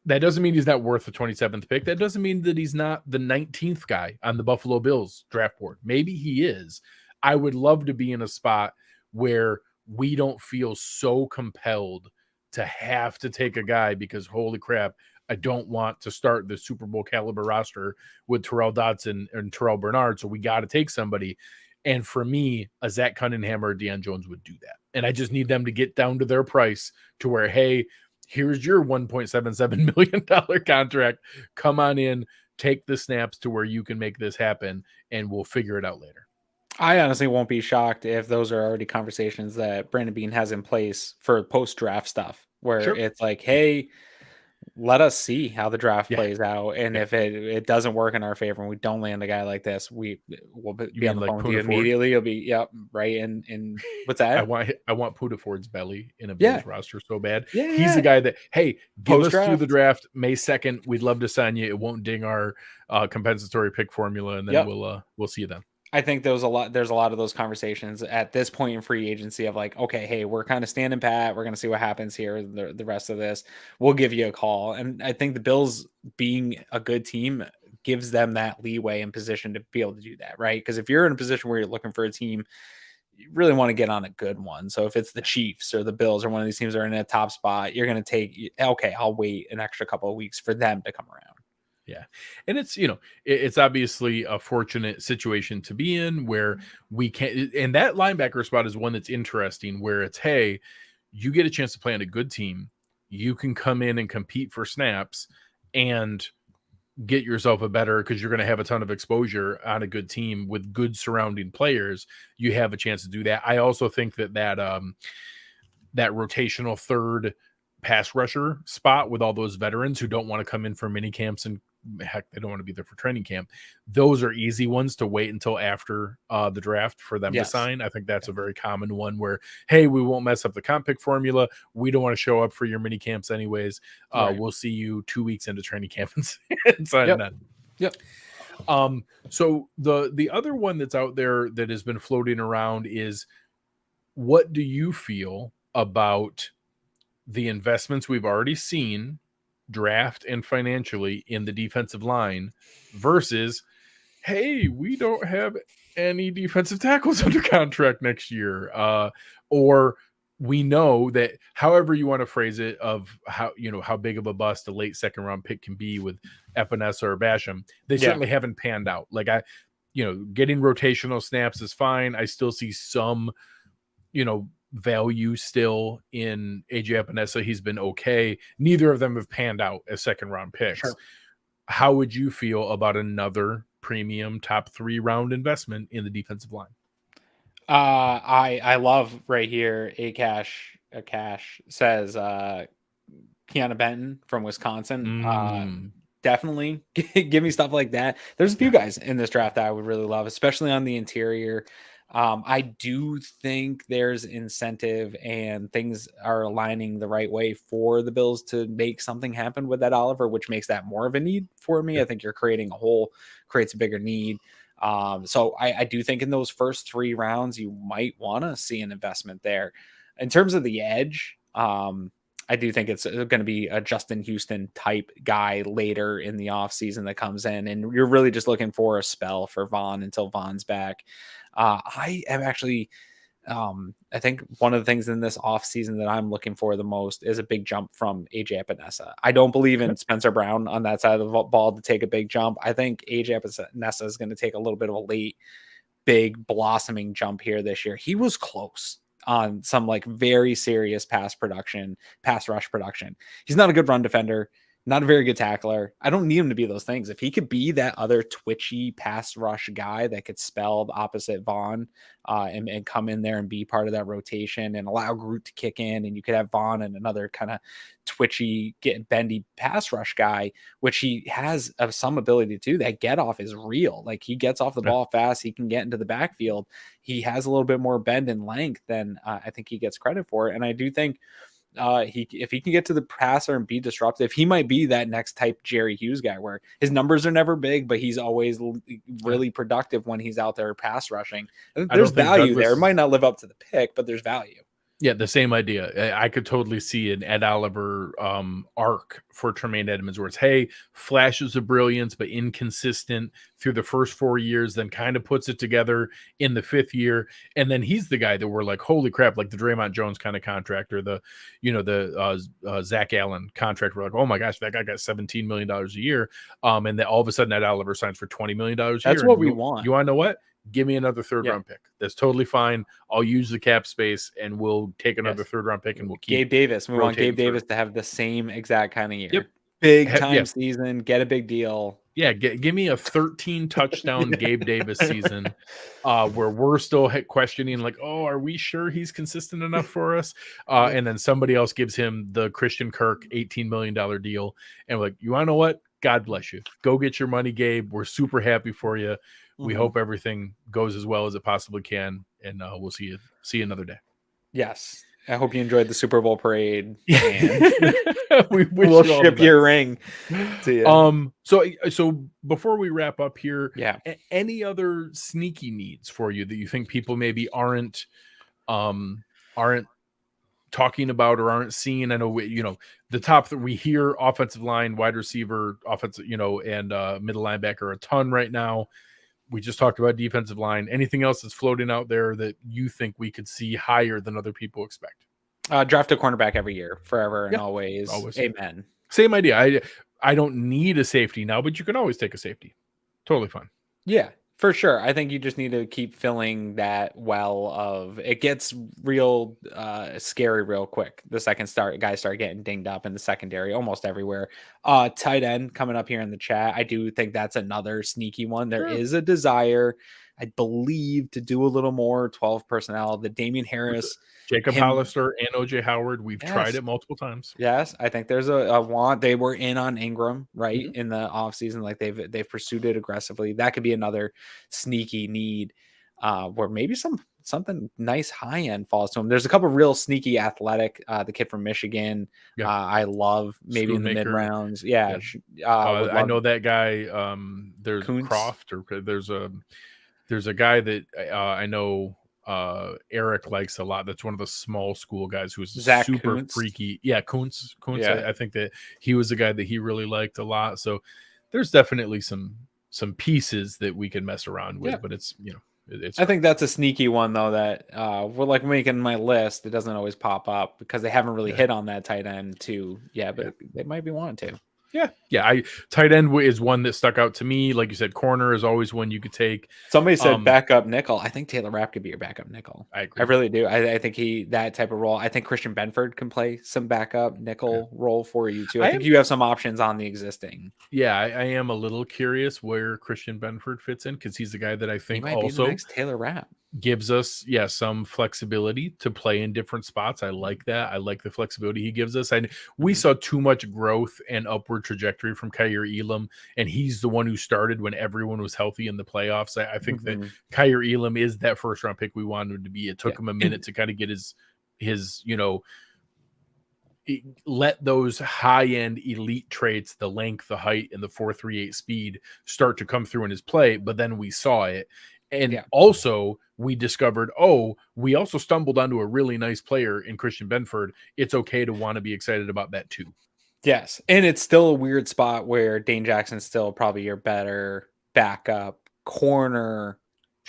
that doesn't mean he's not worth the 27th pick. That doesn't mean that he's not the 19th guy on the Buffalo Bills draft board. Maybe he is. I would love to be in a spot where we don't feel so compelled to have to take a guy because, holy crap, I don't want to start the Super Bowl caliber roster with Terrell Dodson and Terrell Bernard. So we got to take somebody. And for me, a Zach Cunningham or Deion Jones would do that. And I just need them to get down to their price to where, hey, here's your $1.77 million contract. Come on in, take the snaps to where you can make this happen, and we'll figure it out later. I honestly won't be shocked if those are already conversations that Brandon Beane has in place for post-draft stuff, where it's like, hey, let us see how the draft plays out. And if it doesn't work in our favor and we don't land a guy like this, we'll be on the phone with you immediately. You'll be, right. And what's that? I want Puda Ford's belly in a Bills roster so bad. Yeah, he's the guy that, hey, give us through the draft May 2nd. We'd love to sign you. It won't ding our compensatory pick formula. And then we'll see you then. I think there's a lot of those conversations at this point in free agency of like, okay, hey, we're kind of standing pat. We're going to see what happens here. The rest of this, we'll give you a call. And I think the Bills being a good team gives them that leeway and position to be able to do that. Right. Because if you're in a position where you're looking for a team, you really want to get on a good one. So if it's the Chiefs or the Bills or one of these teams that are in a top spot, you're going to take, okay, I'll wait an extra couple of weeks for them to come around. Yeah. And it's, it's obviously a fortunate situation to be in where we can't, and that linebacker spot is one that's interesting where it's, hey, you get a chance to play on a good team. you can come in and compete for snaps and get yourself a better, because you're going to have a ton of exposure on a good team with good surrounding players. You have a chance to do that. I also think that rotational third pass rusher spot with all those veterans who don't want to come in for mini camps, and heck, they don't want to be there for training camp. Those are easy ones to wait until after the draft for them to sign. I think that's a very common one where, hey, we won't mess up the comp pick formula. We don't want to show up for your mini camps anyways. We'll see you 2 weeks into training camp and sign that. Yep. So the other one that's out there that has been floating around is, what do you feel about the investments we've already seen, draft and financially, in the defensive line versus, hey, we don't have any defensive tackles under contract next year, or we know that, however you want to phrase it, of how big of a bust a late second round pick can be with Epinesa or Basham, they certainly haven't panned out. Like, getting rotational snaps is fine. I still see some value still in AJ Epinesa. He's been okay. Neither of them have panned out as second round picks. Sure. How would you feel about another premium top 3 round investment in the defensive line? I love right here. Cash says Keanu Benton from Wisconsin. Definitely give me stuff like that. There's a few guys in this draft that I would really love, especially on the interior. I do think there's incentive and things are aligning the right way for the Bills to make something happen with that Oliver, which makes that more of a need for me. I think you're creating a hole, creates a bigger need. So I do think in those first 3 rounds, you might want to see an investment there. In terms of the edge, I do think it's going to be a Justin Houston type guy later in the offseason that comes in, and you're really just looking for a spell for Vaughn until Vaughn's back. I am actually, I think one of the things in this offseason that I'm looking for the most is a big jump from AJ Epinesa. I don't believe in Spencer Brown on that side of the ball to take a big jump. I think AJ Epinesa is going to take a little bit of a late, big blossoming jump here this year. He was close on some like very serious pass rush production. He's not a good run defender, not a very good tackler. I don't need him to be those things. If he could be that other twitchy pass rush guy that could spell the opposite Vaughn and come in there and be part of that rotation and allow Groot to kick in, and you could have Vaughn and another kind of twitchy, bendy pass rush guy, which he has some ability to do. That get off is real. Like, he gets off the ball fast. He can get into the backfield. He has a little bit more bend and length than I think he gets credit for. And I do think if he can get to the passer and be disruptive, he might be that next type Jerry Hughes guy where his numbers are never big, but he's always really productive when he's out there pass rushing. There's value there. It might not live up to the pick, but there's value. Yeah, the same idea. I could totally see an Ed Oliver arc for Tremaine Edmonds, where it's, hey, flashes of brilliance, but inconsistent through the first 4 years, then kind of puts it together in the 5th year. And then he's the guy that we're like, holy crap, like the Draymond Jones kind of contract, or the Zach Allen contract. We're like, oh my gosh, that guy got $17 million a year. And then all of a sudden Ed Oliver signs for $20 million a year. That's what we want. You want to know what? Give me another 3rd round pick. That's totally fine. I'll use the cap space and we'll take another 3rd round pick and we'll keep Gabe Davis. We want Gabe Davis to have the same exact kind of year. Big time season, get a big deal. Yeah, give me a 13 touchdown Gabe Davis season where we're still questioning, like, oh, are we sure he's consistent enough for us? And then somebody else gives him the Christian Kirk $18 million deal. And we're like, you want to know what? God bless you. Go get your money, Gabe. We're super happy for you. We hope everything goes as well as it possibly can, and we'll see you another day. Yes, I hope you enjoyed the Super Bowl parade. And we'll ship your ring to you. So before we wrap up here, any other sneaky needs for you that you think people maybe aren't talking about or aren't seeing? I know the top that we hear: offensive line, wide receiver, offensive, and middle linebacker a ton right now. We just talked about defensive line. Anything else that's floating out there that you think we could see higher than other people expect? Draft a cornerback every year, forever and always. Amen. Same idea. I don't need a safety now, but you can always take a safety. Totally fine. Yeah, For sure. I think you just need to keep filling that well of it gets real scary real quick. The second guys start getting dinged up in the secondary almost everywhere. Tight end coming up here in the chat. I do think that's another sneaky one. There is a desire, I believe, to do a little more 12 personnel. The Damien Harris, Jacob Hollister and OJ Howard. We've tried it multiple times. Yes, I think there's a want. They were in on Ingram, right, in the offseason. Like they've pursued it aggressively. That could be another sneaky need where maybe something nice high end falls to him. There's a couple real sneaky athletic. The kid from Michigan, I love maybe in the mid rounds. Yeah, I know that guy. There's Kuntz. Croft, or there's a guy that I know. Eric likes a lot. That's one of the small school guys who's Zach super Kuntz. freaky. Yeah, Kuntz. Yeah. I think that he was a guy that he really liked a lot. So there's definitely some pieces that we can mess around with, but it's I think that's a sneaky one though that we're like making my list. It doesn't always pop up because they haven't really hit on that tight end too. Yeah, but they might be wanting to. Yeah. Tight end is one that stuck out to me. Like you said, corner is always one you could take. Somebody said backup nickel. I think Taylor Rapp could be your backup nickel. I agree. I really do. I think that type of role. I think Christian Benford can play some backup nickel role for you too. I think you have some options on the existing. Yeah, I am a little curious where Christian Benford fits in because he's the guy that I think also be the next Taylor Rapp. Gives us some flexibility to play in different spots. I like that. I like the flexibility he gives us. And we saw too much growth and upward trajectory from Kyer Elam, and he's the one who started when everyone was healthy in the playoffs. I think that Kyer Elam is that first round pick we wanted him to be. It took him a minute to kind of get his let those high-end elite traits, the length, the height, and the 4.38 speed start to come through in his play, but then we saw it. And also we discovered, we also stumbled onto a really nice player in Christian Benford. It's okay to want to be excited about that too. Yes. And it's still a weird spot where Dane Jackson's still probably your better backup corner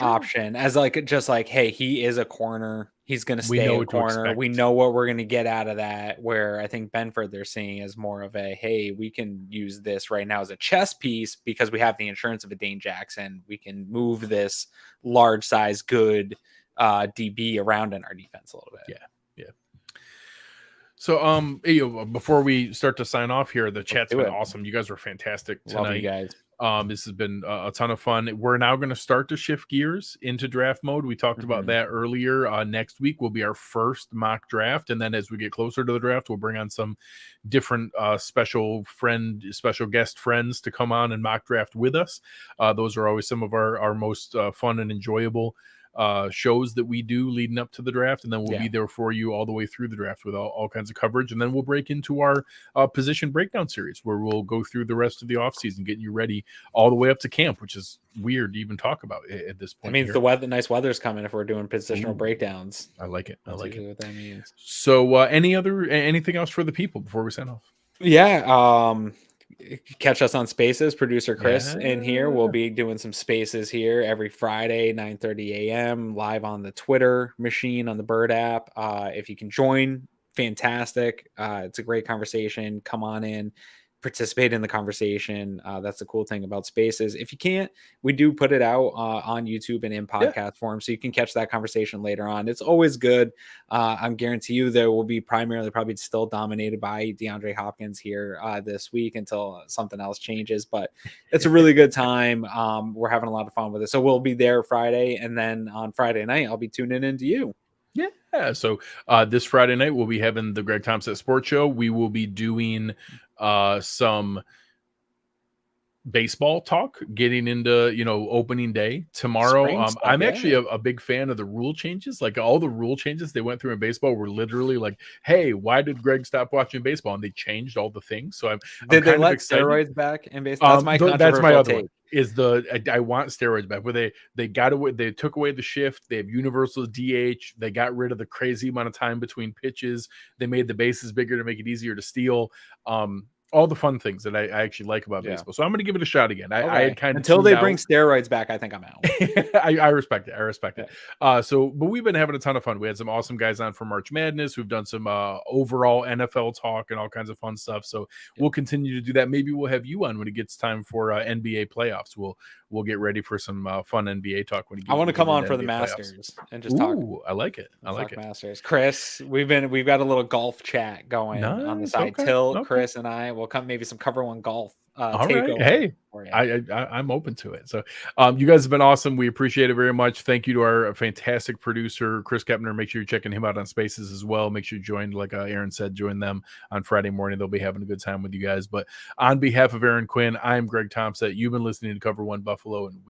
option as hey, he is a corner. He's going to stay a corner. We know what we're going to get out of that. Where I think Benford they're seeing as more of a, hey, we can use this right now as a chess piece because we have the insurance of a Dane Jackson. We can move this large size, good DB around in our defense a little bit. Yeah. So, before we start to sign off here, the chat's been awesome. You guys were fantastic tonight. Love you guys. This has been a ton of fun. We're now going to start to shift gears into draft mode. We talked about that earlier. Next week will be our first mock draft. And then as we get closer to the draft, we'll bring on some different special guest friends to come on and mock draft with us. Those are always some of our most fun and enjoyable shows that we do leading up to the draft, and then we'll be there for you all the way through the draft with all kinds of coverage. And then we'll break into our position breakdown series where we'll go through the rest of the offseason, getting you ready all the way up to camp, which is weird to even talk about at this point. It means the nice weather's coming if we're doing positional breakdowns. I like it. I like it. What that means. So anything else for the people before we sign off? Catch us on Spaces. Producer Chris in here. We'll be doing some Spaces here every Friday, 9:30 a.m. live on the Twitter machine on the Bird app. If you can join, fantastic. It's a great conversation. Come on in, participate in the conversation. That's the cool thing about Spaces. If you can't, we do put it out on YouTube and in podcast form, so you can catch that conversation later on. It's always good. I'm guarantee you there will be probably still dominated by DeAndre Hopkins here this week until something else changes, but it's a really good time. We're having a lot of fun with it. So we'll be there Friday, and then on Friday night, I'll be tuning into you. Yeah. So this Friday night, we'll be having the Greg Tompsett Sports Show. We will be doing some baseball talk, getting into opening day tomorrow. Stuff, I'm actually a big fan of the rule changes. Like all the rule changes they went through in baseball were literally like, hey, why did Greg stop watching baseball? And they changed all the things. So did they let steroids back in baseball? That's my other one. Is I want steroids back, where they got away, they took away the shift, they have universal DH, they got rid of the crazy amount of time between pitches, they made the bases bigger to make it easier to steal. all the fun things that I actually like about baseball. So I'm going to give it a shot again. I had kind of until they bring steroids back. I think I'm out. I respect it. I respect it. But we've been having a ton of fun. We had some awesome guys on for March Madness. We've done some overall NFL talk and all kinds of fun stuff. So we'll continue to do that. Maybe we'll have you on when it gets time for NBA playoffs. We'll get ready for some fun NBA talk when I want to come on for the Masters and just talk. I like it. I like it. Masters. Chris, we've got a little golf chat going on the side. Chris and I will come, maybe some Cover One golf. All right. Hey, I'm open to it. So you guys have been awesome. We appreciate it very much. Thank you to our fantastic producer, Chris Kepner. Make sure you're checking him out on Spaces as well. Make sure you join, like Aaron said, join them on Friday morning. They'll be having a good time with you guys. But on behalf of Aaron Quinn, I'm Greg Tompsett. You've been listening to Cover One Buffalo, and